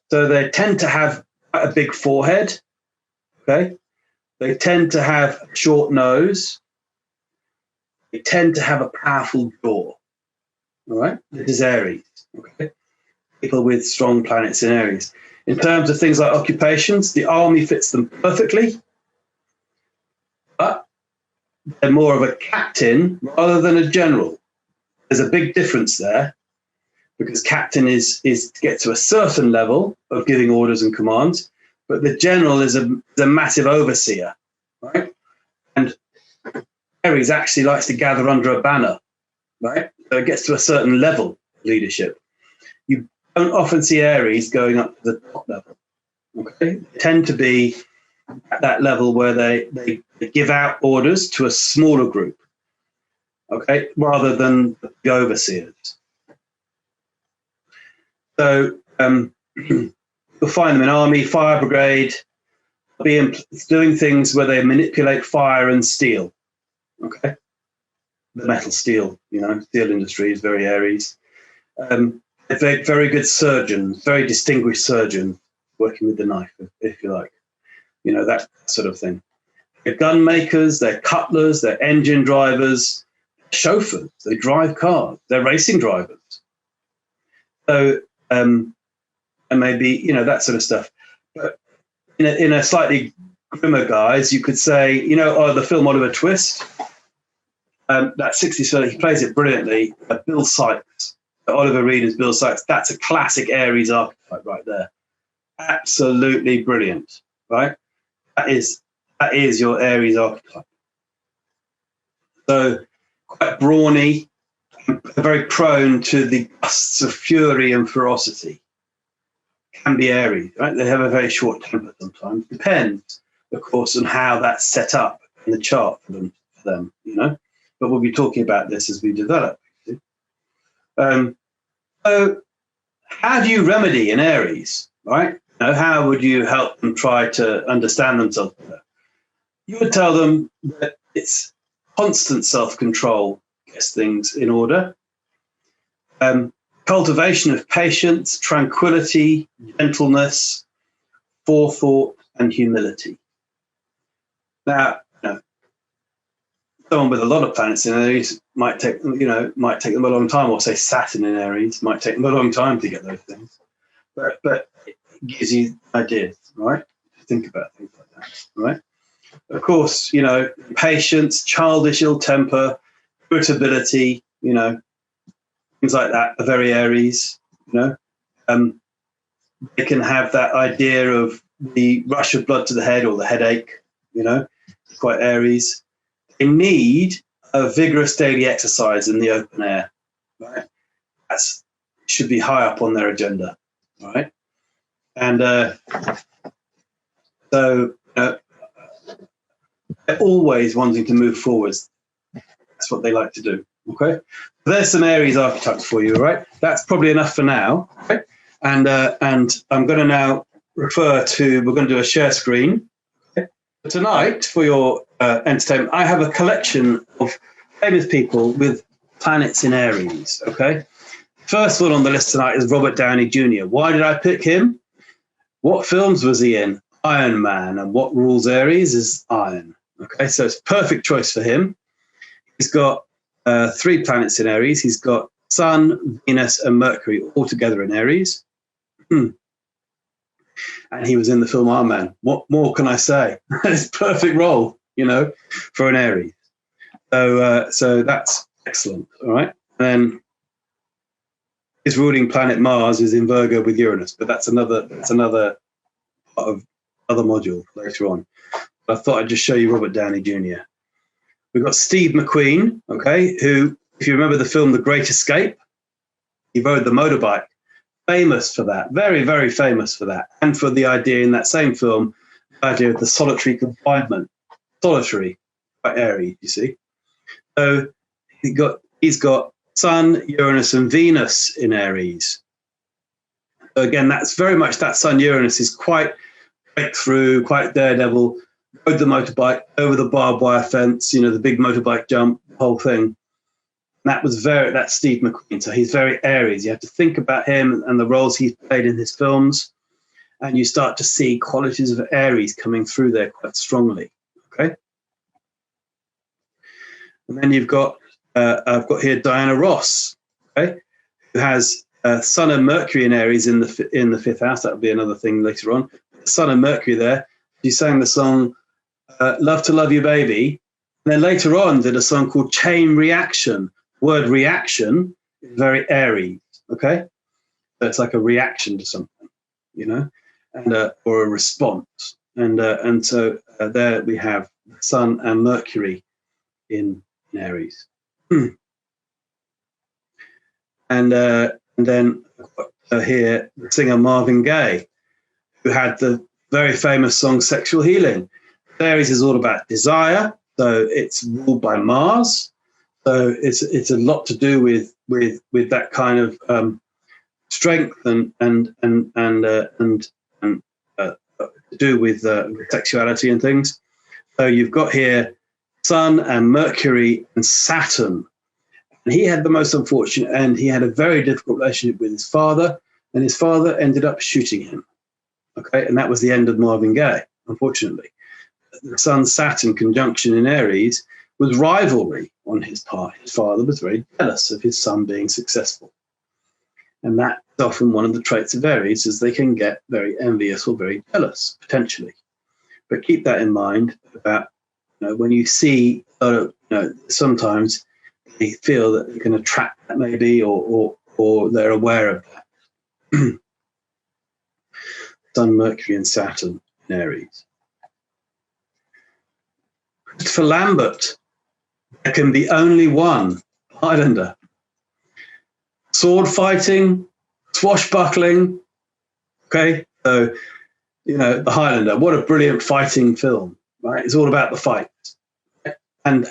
Speaker 1: So they tend to have quite a big forehead. Okay, they tend to have a short nose. They tend to have a powerful jaw. All right, this is Aries. Okay, people with strong planets in Aries. In terms of things like occupations, the army fits them perfectly, but they're more of a captain rather than a general. There's a big difference there because captain is to get to a certain level of giving orders and commands. But the general is a massive overseer, right? And Aries actually likes to gather under a banner, right? So it gets to a certain level of leadership. You don't often see Aries going up to the top level, okay? They tend to be at that level where they give out orders to a smaller group, okay, rather than the overseers. So, you'll find them in army, fire brigade, doing things where they manipulate fire and steel. Okay, the metal steel, steel industry is very Aries. They're very good surgeons, very distinguished surgeons, working with the knife, if you like. That sort of thing. They're gun makers, they're cutlers, they're engine drivers, chauffeurs. They drive cars. They're racing drivers. So. And maybe, that sort of stuff. But in a slightly grimmer guise, you could say, the film Oliver Twist, that 60s film, he plays it brilliantly. Bill Sykes, Oliver Reed as Bill Sykes, that's a classic Aries archetype right there. Absolutely brilliant, right? That is your Aries archetype. So quite brawny, very prone to the gusts of fury and ferocity. Can be Aries, right? They have a very short temper sometimes. Depends, of course, on how that's set up in the chart for them. but we'll be talking about this as we develop. So how do you remedy an Aries, right? How would you help them try to understand themselves better? You would tell them that it's constant self-control gets things in order. Cultivation of patience, tranquility, gentleness, forethought, and humility. Now, someone with a lot of planets in Aries might take them a long time, or say Saturn in Aries might take them a long time to get those things. But it gives you ideas, right? To think about things like that, right? Of course, patience, childish ill temper, irritability, things like that are very Aries, They can have that idea of the rush of blood to the head or the headache, quite Aries. They need a vigorous daily exercise in the open air, right? That should be high up on their agenda, right? And so they're always wanting to move forwards. That's what they like to do, okay? There's some Aries archetypes for you, right? That's probably enough for now, okay? And I'm going to now we're going to do a share screen. Okay? Tonight, for your entertainment, I have a collection of famous people with planets in Aries, okay? First one on the list tonight is Robert Downey Jr. Why did I pick him? What films was he in? Iron Man. And what rules Aries is iron. Okay, so it's a perfect choice for him. He's got 3 planets in Aries. He's got Sun, Venus, and Mercury all together in Aries. And he was in the film Iron Man. What more can I say? It's a perfect role, for an Aries. So that's excellent. All right. And then his ruling planet Mars is in Virgo with Uranus, but that's another part of other module later on. But I thought I'd just show you Robert Downey Jr. We've got Steve McQueen, okay, who, if you remember the film The Great Escape, he rode the motorbike. Famous for that, very, very famous for that. And for the idea in that same film, the idea of the solitary confinement. Solitary, quite Aries, you see. So he's got Sun, Uranus, and Venus in Aries. So again, that's very much that Sun Uranus is quite breakthrough, quite daredevil, rode the motorbike over the barbed wire fence, the big motorbike jump, the whole thing. That's Steve McQueen. So he's very Aries. You have to think about him and the roles he's played in his films, and you start to see qualities of Aries coming through there quite strongly. Okay. And then I've got here Diana Ross, okay, who has Sun and Mercury in Aries in the 5th house. That will be another thing later on. Sun and Mercury there. She sang the song "Love to Love You, Baby," and then later on did a song called "Chain Reaction." Word reaction is very Aries, okay? So it's like a reaction to something, and or a response. And so there we have Sun and Mercury in Aries. And then here the singer Marvin Gaye, who had the very famous song "Sexual Healing." Aries is all about desire, so it's ruled by Mars. So it's a lot to do with that kind of strength and to do with sexuality and things. So you've got here Sun and Mercury and Saturn, and he had the most unfortunate, and he had a very difficult relationship with his father, and his father ended up shooting him. Okay, and that was the end of Marvin Gaye, unfortunately. The Sun-Saturn conjunction in Aries was rivalry on his part. His father was very jealous of his son being successful. And that's often one of the traits of Aries, is they can get very envious or very jealous, potentially. But keep that in mind about, when you see, sometimes they feel that they can attract that maybe, or they're aware of that. Sun, Mercury, and Saturn in Aries. Christopher Lambert. There can be only one Highlander. Sword fighting, swashbuckling. Okay, so the Highlander. What a brilliant fighting film, right? It's all about the fight, and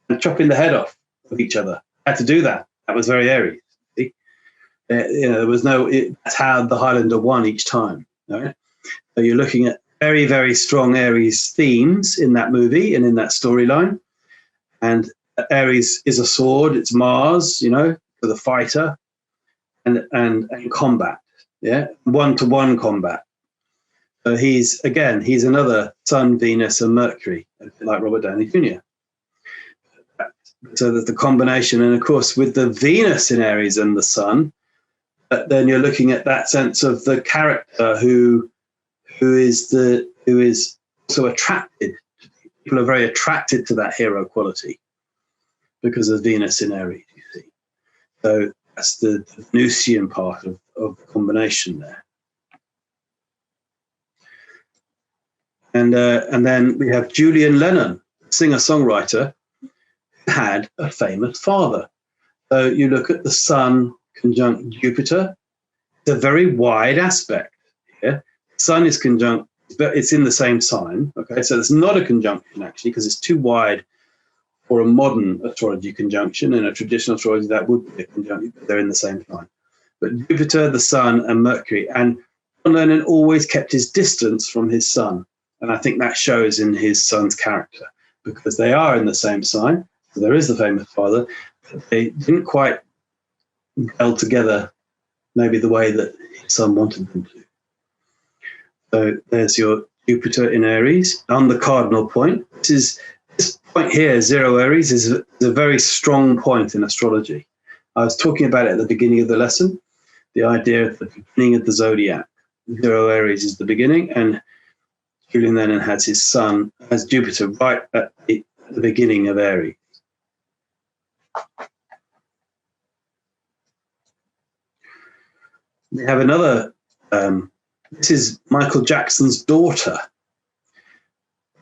Speaker 1: and chopping the head off of each other. Had to do that. That was very Aries. See? There was no. That's how the Highlander won each time. Right? So you're looking at very, very strong Aries themes in that movie and in that storyline. And Aries is a sword. It's Mars, for the fighter, and combat. Yeah, one-to-one combat. So he's another Sun, Venus, and Mercury, like Robert Downey Jr. So that the combination, and of course with the Venus in Aries and the Sun, then you're looking at that sense of the character who is so attracted. People are very attracted to that hero quality because of Venus in Aries. You see, so that's the Venusian part of the combination there. And then we have Julian Lennon, singer-songwriter, who had a famous father. So you look at the Sun conjunct Jupiter. It's a very wide aspect here. Sun is conjunct, but it's in the same sign. Okay, so it's not a conjunction actually, because it's too wide for a modern astrology conjunction. In a traditional astrology, that would be a conjunction. They're in the same sign. But Jupiter, the Sun, and Mercury, and John Lennon always kept his distance from his Sun, and I think that shows in his Sun's character because they are in the same sign. So there is the famous father, but they didn't quite gel together, maybe the way that his Sun wanted them to. So there's your Jupiter in Aries on the cardinal point. This point here, 0 Aries, is a very strong point in astrology. I was talking about it at the beginning of the lesson, the idea of the beginning of the Zodiac. 0 Aries is the beginning, and Julian Lennon has his Sun, has Jupiter right at the beginning of Aries. We have another, this is Michael Jackson's daughter,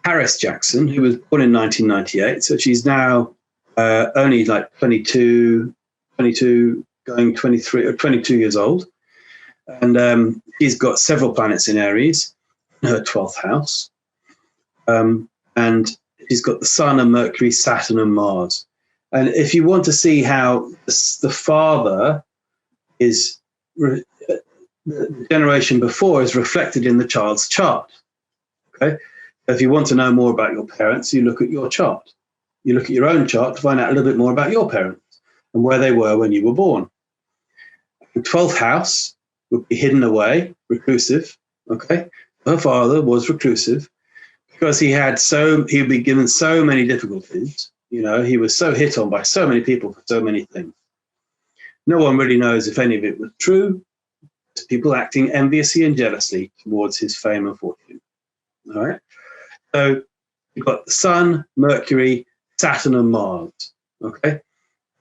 Speaker 1: Paris Jackson, who was born in 1998. So she's now only like 22, going 23 or 22 years old. And she's got several planets in Aries in her 12th house. And she's got the Sun and Mercury, Saturn and Mars. And if you want to see how the father is, the generation before is reflected in the child's chart. Okay. If you want to know more about your parents, you look at your chart. You look at your own chart to find out a little bit more about your parents and where they were when you were born. The 12th house would be hidden away, reclusive. Okay. Her father was reclusive because he'd be given so many difficulties. He was so hit on by so many people for so many things. No one really knows if any of it was true. People acting enviously and jealously towards his fame and fortune. All right. So you've got the Sun, Mercury, Saturn, and Mars. Okay.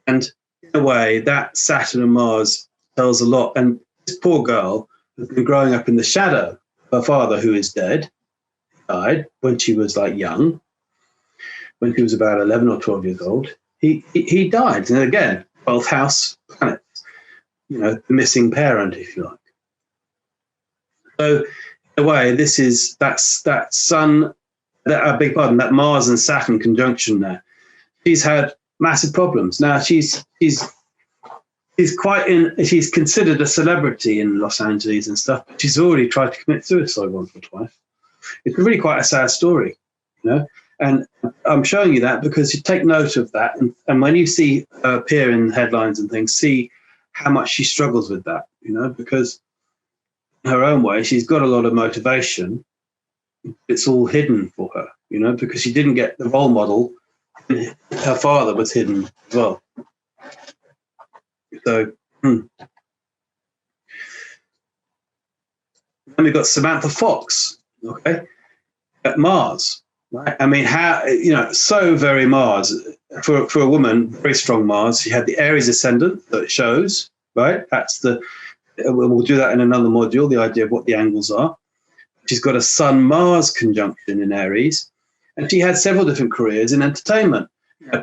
Speaker 1: And in a way, that Saturn and Mars tells a lot. And this poor girl has been growing up in the shadow of her father, who is dead. He died when she was like young, when she was about 11 or 12 years old. He died. And again, 12th house planets, the missing parent, if you like. So in a way, that's that Sun, that Mars and Saturn conjunction there. She's had massive problems. Now she's considered a celebrity in Los Angeles and stuff, but she's already tried to commit suicide once or twice. It's really quite a sad story, And I'm showing you that because you take note of that, and when you see her appear in headlines and things, see how much she struggles with that, because in her own way, she's got a lot of motivation. It's all hidden for her, because she didn't get the role model. Her father was hidden as well. So, then we've got Samantha Fox, okay, at Mars. Right? I mean, how, so very Mars. For a woman, very strong Mars. She had the Aries ascendant that it shows, right? We'll do that in another module, the idea of what the angles are. She's got a Sun-Mars conjunction in Aries. And she had several different careers in entertainment,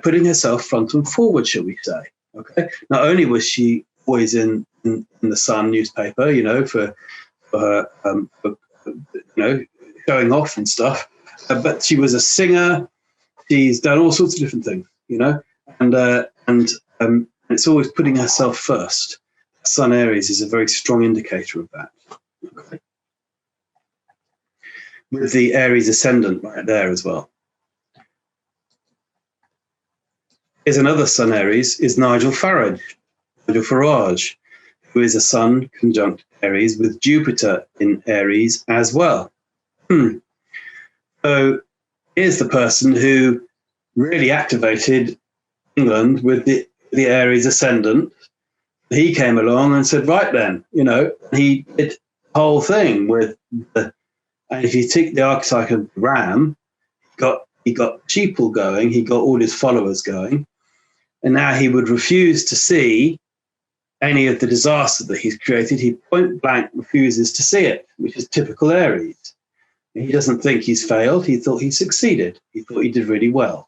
Speaker 1: putting herself front and forward, shall we say. Okay. Not only was she always in the Sun newspaper, for her, showing off and stuff, but she was a singer. She's done all sorts of different things, you know, and it's always putting herself first. Sun Aries is a very strong indicator of that. Okay. With the Aries ascendant right there as well. Here's another Sun Aries, is Nigel Farage, who is a Sun conjunct Aries with Jupiter in Aries as well. So here's the person who really activated England with the Aries ascendant. He came along and said, right then, you know, he did the whole thing with the, and if you take the archetype of Ram, he got Sheeple going, he got all his followers going, and now he would refuse to see any of the disaster that he's created. He point blank refuses to see it, which is typical Aries. He doesn't think he's failed. He thought he succeeded. He thought he did really well.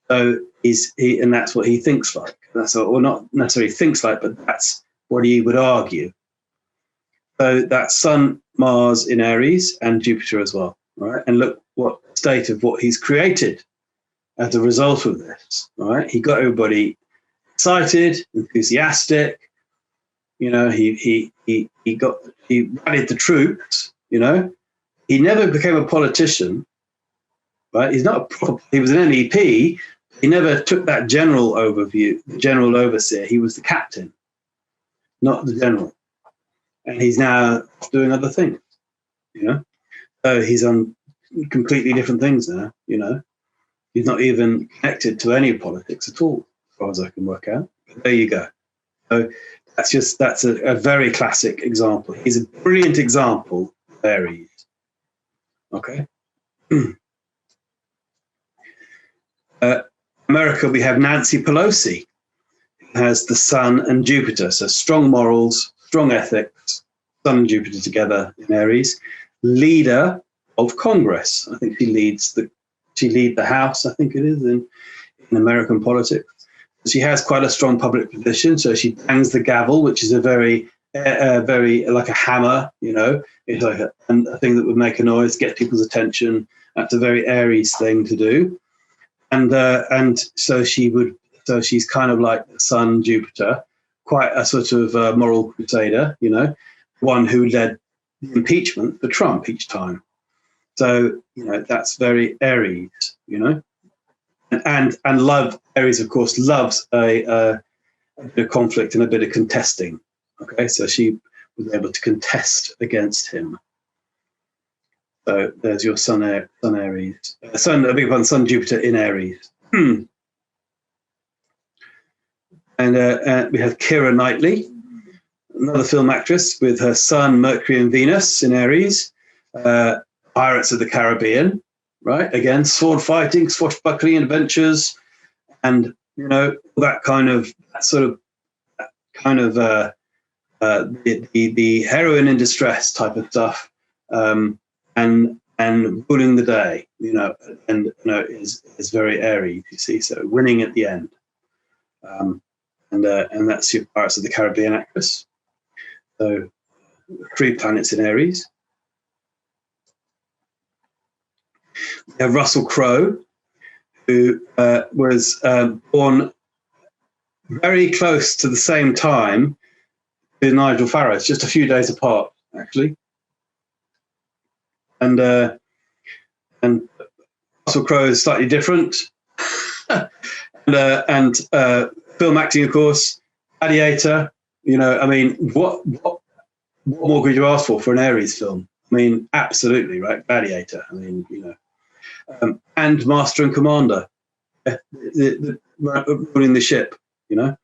Speaker 1: So and that's what he thinks like. That's what, well, not necessarily thinks like, but that's what he would argue. So that's Sun, Mars in Aries, and Jupiter as well, right? And look what state of what he's created as a result of this, right? He got everybody excited, enthusiastic. You know, he rallied the troops. You know, he never became a politician, right? He's not a proper. He was an MEP. He never took that general overview, the general overseer. He was the captain, not the general. And he's now doing other things, you know. So he's on completely different things now, you know. He's not even connected to any politics at all, as far as I can work out. But there you go. So that's a very classic example. He's a brilliant example of Aries. Okay. America, we have Nancy Pelosi, who has the Sun and Jupiter. So strong morals, strong ethics, Sun and Jupiter together in Aries. Leader of Congress. I think she leads the House, I think it is, in American politics. She has quite a strong public position, so she bangs the gavel, which is a very like a hammer, you know. It's like a thing that would make a noise, get people's attention. That's a very Aries thing to do. And so she's kind of like the Sun, Jupiter, quite a sort of moral crusader, you know, one who led the impeachment for Trump each time. So, you know, that's very Aries, you know, and Aries, of course, loves a bit of conflict and a bit of contesting. Okay, so she was able to contest against him. So there's your Sun Aries, Sun Jupiter in Aries. And we have Keira Knightley, another film actress with her Sun, Mercury, and Venus in Aries. Pirates of the Caribbean, right? Again, sword fighting, swashbuckling adventures, and you know that the heroine in distress type of stuff, and ruling the day, you know, and you know is very Aries, you see. So winning at the end, and that's your Pirates of the Caribbean actress. So 3 planets in Aries. We have Russell Crowe, who was born very close to the same time as Nigel Farage, just a few days apart, actually. And Russell Crowe is slightly different. and film acting, of course, Gladiator. You know, I mean, what more could you ask for an Aries film? I mean, absolutely, right? Gladiator. I mean, you know. And Master and Commander, ruling the ship, you know.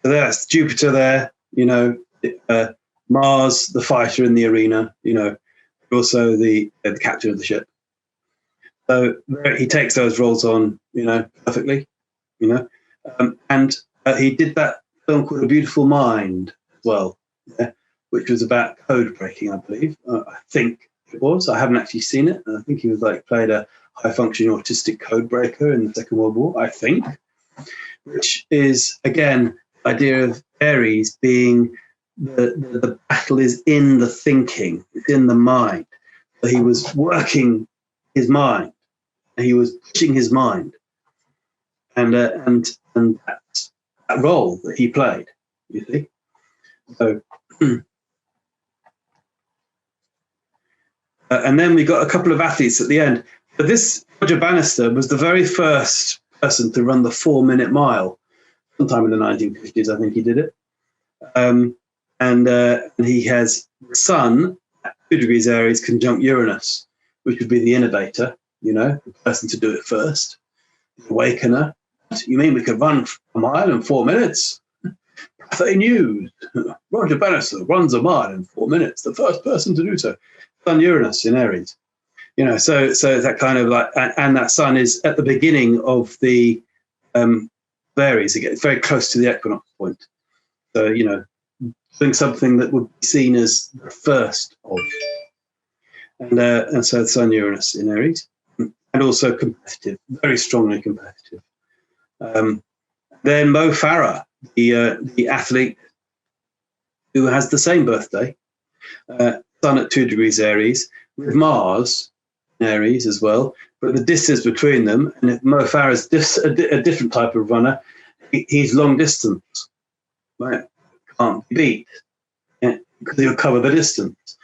Speaker 1: So that's Jupiter there, you know, Mars, the fighter in the arena, you know, also the captain of the ship. So he takes those roles on, you know, perfectly, you know. And he did that film called A Beautiful Mind as well, yeah, which was about code breaking, I believe. I think it was. I haven't actually seen it. I think he was played a high-functioning autistic code breaker in the Second World War, I think, which is, again, the idea of Aries being the battle is in the thinking, it's in the mind. So he was working his mind, and he was pushing his mind. and that role that he played, you see. So, and then we got a couple of athletes at the end. But this Roger Bannister was the very first person to run the 4-minute mile. Sometime in the 1950s, I think he did it. And he has the Sun at 2 degrees Aries conjunct Uranus, which would be the innovator, the person to do it first, the awakener. You mean we could run a mile in 4 minutes? Cafe News. Roger Bannister runs a mile in 4 minutes, the first person to do so. Sun Uranus in Aries. So that kind of like, and that Sun is at the beginning of the Aries again. It's very close to the equinox point. So, doing something that would be seen as the first of. And so Sun Uranus in Aries. And also competitive, very strongly competitive. Then Mo Farah, the athlete who has the same birthday, Sun at 2 degrees Aries, with Mars in Aries as well. But the distance between them, and if Mo Farah is a different type of runner, he's long distance, right? Can't be beat because he'll cover the distance.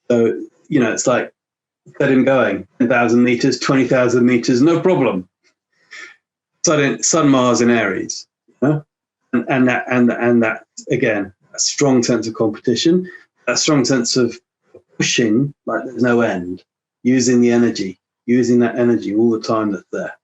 Speaker 1: So, it's like, get him going, 10,000 meters, 20,000 meters, no problem. Sun Mars in Aries, and that again, a strong sense of competition, a strong sense of pushing like there's no end, using that energy all the time that's there.